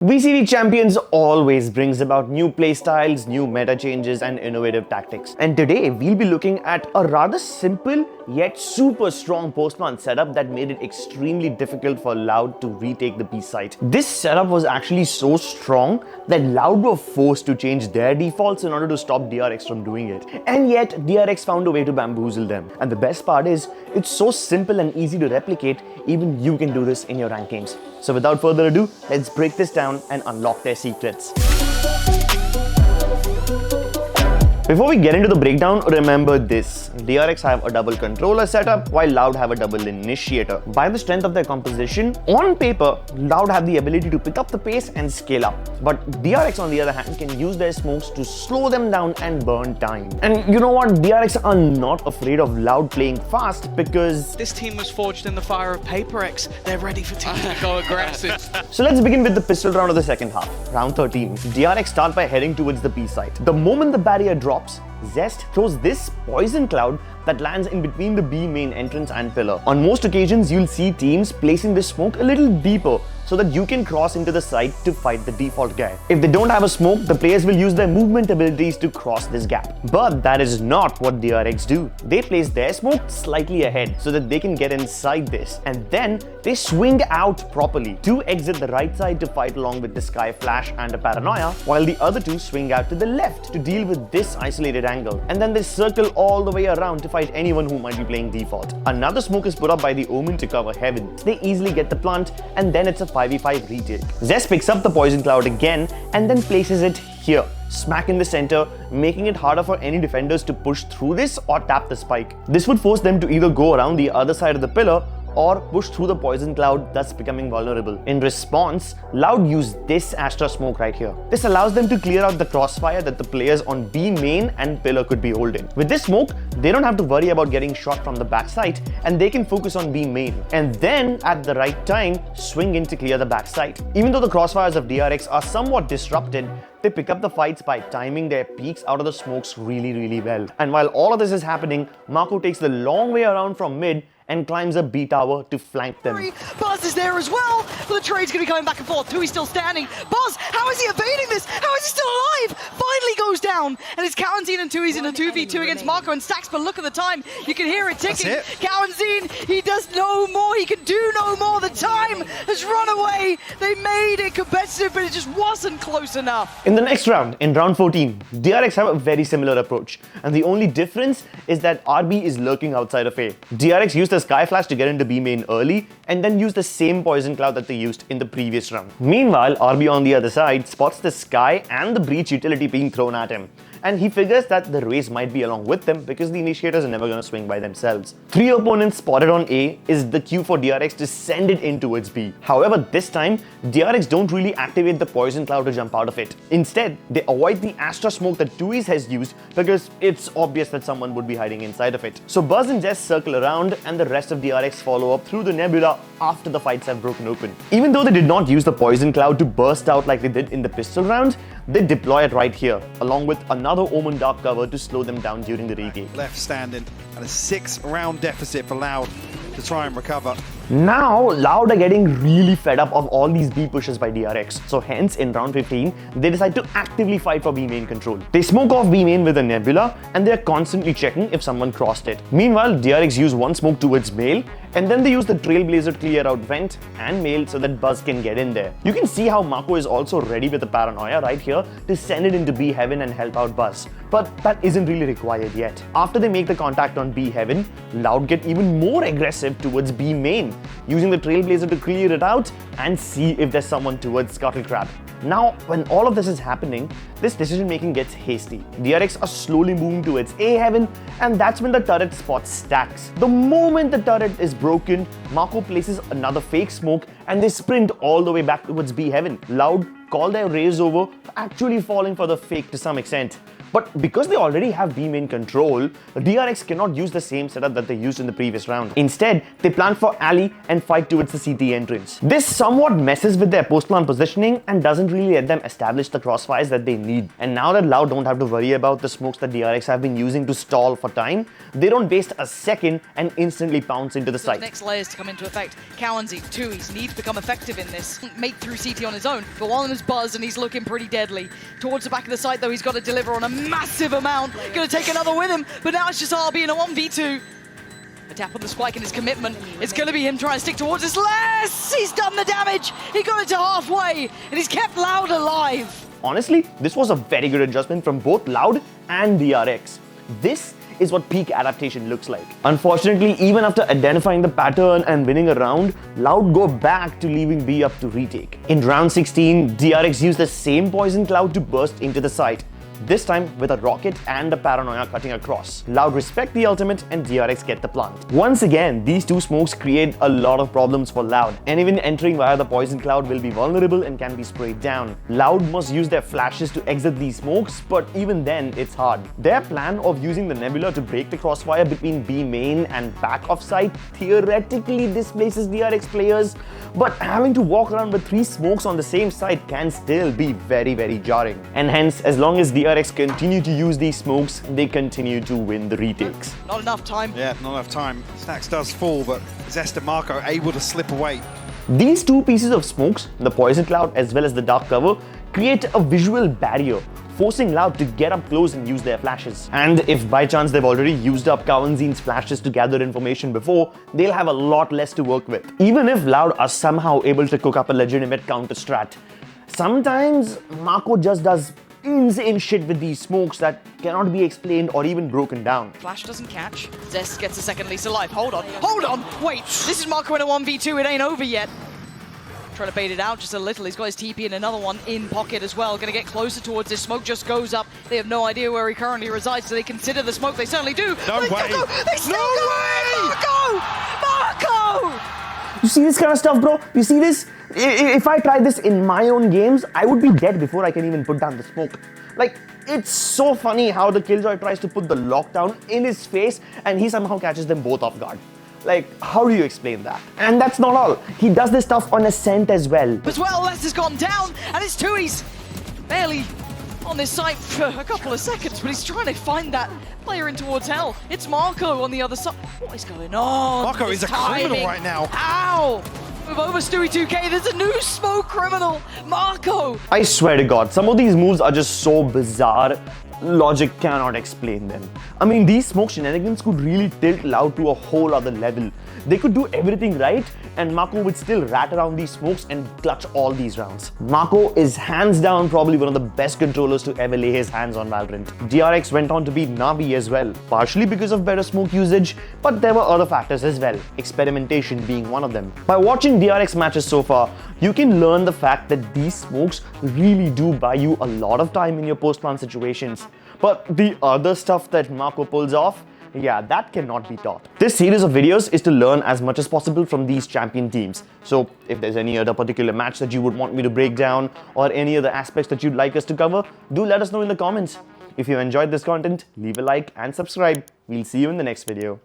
VCT Champions always brings about new playstyles, new meta changes and innovative tactics. And today we'll be looking at a rather simple yet super strong post-plant setup that made it extremely difficult for Loud to retake the B site. This setup was actually so strong that Loud were forced to change their defaults in order to stop DRX from doing it. And yet DRX found a way to bamboozle them. And the best part is, it's so simple and easy to replicate, even you can do this in your ranked games. So without further ado, let's break this down and unlock their secrets. Before we get into the breakdown, remember this. DRX have a double controller setup while Loud have a double initiator. By the strength of their composition, on paper, Loud have the ability to pick up the pace and scale up. But DRX on the other hand can use their smokes to slow them down and burn time. And you know what? DRX are not afraid of Loud playing fast because this team was forged in the fire of Paper X. They're ready for teams that go aggressive. So let's begin with the pistol round of the second half. Round 13. DRX start by heading towards the B site. The moment the barrier drops, Zest throws this poison cloud that lands in between the B main entrance and pillar. On most occasions, you'll see teams placing this smoke a little deeper so that you can cross into the site to fight the default guy. If they don't have a smoke, the players will use their movement abilities to cross this gap. But that is not what DRX do. They place their smoke slightly ahead so that they can get inside this, and then they swing out properly. Two exit the right side to fight along with the Sky Flash and a Paranoia, while the other two swing out to the left to deal with this isolated angle. And then they circle all the way around to fight anyone who might be playing default. Another smoke is put up by the Omen to cover Heaven. They easily get the plant, and then it's a 5v5 retake. Zest picks up the poison cloud again and then places it here, smack in the center, making it harder for any defenders to push through this or tap the spike. This would force them to either go around the other side of the pillar or push through the poison cloud, thus becoming vulnerable. In response, Loud use this Astra smoke right here. This allows them to clear out the crossfire that the players on B main and pillar could be holding. With this smoke, they don't have to worry about getting shot from the backside and they can focus on B main. And then, at the right time, swing in to clear the backside. Even though the crossfires of DRX are somewhat disrupted, they pick up the fights by timing their peaks out of the smokes really well. And while all of this is happening, Mako takes the long way around from mid and climbs a B tower to flank them. Buzz is there as well, but the trade's going to be going back and forth. Tui's still standing. Buzz, how is he evading this? How is he still alive? Finally goes down, and it's Cowanzine and Tui's in a 2v2 against Mako and Stacks, but look at the time. You can hear it ticking. Cowanzine, he does no more. He can do no more. The time has run away. They made it competitive, but it just wasn't close enough. In the next round, in round 14, DRX have a very similar approach, and the only difference is that RB is lurking outside of A. DRX used the Sky Flash to get into B main early and then use the same poison cloud that they used in the previous round. Meanwhile, RB on the other side spots the Sky and the Breach utility being thrown at him, and he figures that the race might be along with them because the initiators are never going to swing by themselves. Three opponents spotted on A is the cue for DRX to send it in towards B. However, this time, DRX don't really activate the poison cloud to jump out of it. Instead, they avoid the Astra smoke that Tui's has used because it's obvious that someone would be hiding inside of it. So Buzz and Jess circle around and the rest of DRX follow up through the nebula after the fights have broken open. Even though they did not use the poison cloud to burst out like they did in the pistol round, they deploy it right here, along with another Omen Dark cover to slow them down during the retake. Left standing, and a 6-round deficit for Loud to try and recover. Now, Loud are getting really fed up of all these B pushes by DRX, so hence in round 15, they decide to actively fight for B main control. They smoke off B main with a nebula, and they are constantly checking if someone crossed it. Meanwhile, DRX use one smoke towards Mail, and then they use the Trailblazer to clear out Vent and Mail so that Buzz can get in there. You can see how Mako is also ready with the Paranoia right here to send it into B Heaven and help out Buzz, but that isn't really required yet. After they make the contact on B Heaven, Loud get even more aggressive towards B main, using the Trailblazer to clear it out and see if there's someone towards Scuttle Crab. Now, when all of this is happening, this decision making gets hasty. DRX are slowly moving towards A Heaven, and that's when the turret spots Stacks. The moment the turret is broken, Mako places another fake smoke and they sprint all the way back towards B Heaven. Loud call their raise over, actually falling for the fake to some extent. But because they already have B main control, DRX cannot use the same setup that they used in the previous round. Instead, they plan for alley and fight towards the CT entrance. This somewhat messes with their post-plant positioning and doesn't really let them establish the crossfires that they need. And now that Loud don't have to worry about the smokes that DRX have been using to stall for time, they don't waste a second and instantly pounce into the So site. the next layers to come into effect. Cowanzi, Tui's need to become effective in this. Mate through CT on his own, but one of them is Buzz and he's looking pretty deadly. Towards the back of the site though, he's got to deliver on a massive amount. Gonna take another with him, but now it's just RB in a 1v2. A tap on the spike and his commitment. It's gonna be him trying to stick towards his less. He's done the damage. He got it to halfway and he's kept Loud alive. Honestly, this was a very good adjustment from both Loud and DRX. This is what peak adaptation looks like. Unfortunately, even after identifying the pattern and winning a round, Loud go back to leaving B up to retake. In round 16, DRX used the same poison cloud to burst into the site. This time with a rocket and a paranoia cutting across. Loud respect the ultimate and DRX get the plant. Once again, these two smokes create a lot of problems for Loud, and even entering via the poison cloud will be vulnerable and can be sprayed down. Loud must use their flashes to exit these smokes, but even then it's hard. Their plan of using the nebula to break the crossfire between B main and back of site theoretically displaces DRX players, but having to walk around with 3 smokes on the same site can still be very jarring. And hence, as long as DRX continue to use these smokes, they continue to win the retakes. Not enough time. Yeah, not enough time. Stacks does fall, but Zest and Mako able to slip away. These two pieces of smokes, the poison cloud as well as the dark cover, create a visual barrier, forcing Loud to get up close and use their flashes. And if by chance they've already used up Kawanzin's flashes to gather information before, they'll have a lot less to work with. Even if Loud are somehow able to cook up a legitimate counter strat, sometimes Mako just does insane shit with these smokes that cannot be explained or even broken down. Flash doesn't catch. Zest gets a second lease alive. Hold on, wait, this is Mako in a 1v2, it ain't over yet. Trying to bait it out just a little. He's got his TP and another one in pocket as well. Gonna get closer towards this. Smoke just goes up. They have no idea where he currently resides, so they consider the smoke. They certainly do. No way! They still go! Mako! You see this kind of stuff, bro? You see this? If I tried this in my own games, I would be dead before I can even put down the smoke. Like, it's so funny how the Killjoy tries to put the lockdown in his face and he somehow catches them both off guard. Like, how do you explain that? And that's not all. He does this stuff on Ascent as well. Les has gone down, and it's Tui's barely on this site for a couple of seconds, but he's trying to find that player in towards hell. It's Mako on the other side. What is going on? Mako is a criminal right now. Ow! Move over, Stewie 2K. There's a new smoke criminal, Mako. I swear to God, some of these moves are just so bizarre. Logic cannot explain them. I mean, these smoke shenanigans could really tilt Loud to a whole other level. They could do everything right, and Mako would still rat around these smokes and clutch all these rounds. Mako is hands down probably one of the best controllers to ever lay his hands on Valorant. DRX went on to beat Navi as well, partially because of better smoke usage, but there were other factors as well, experimentation being one of them. By watching DRX matches so far, you can learn the fact that these smokes really do buy you a lot of time in your post-plant situations. But the other stuff that Mako pulls off, yeah, that cannot be taught. This series of videos is to learn as much as possible from these champion teams. So if there's any other particular match that you would want me to break down or any other aspects that you'd like us to cover, do let us know in the comments. If you enjoyed this content, leave a like and subscribe. We'll see you in the next video.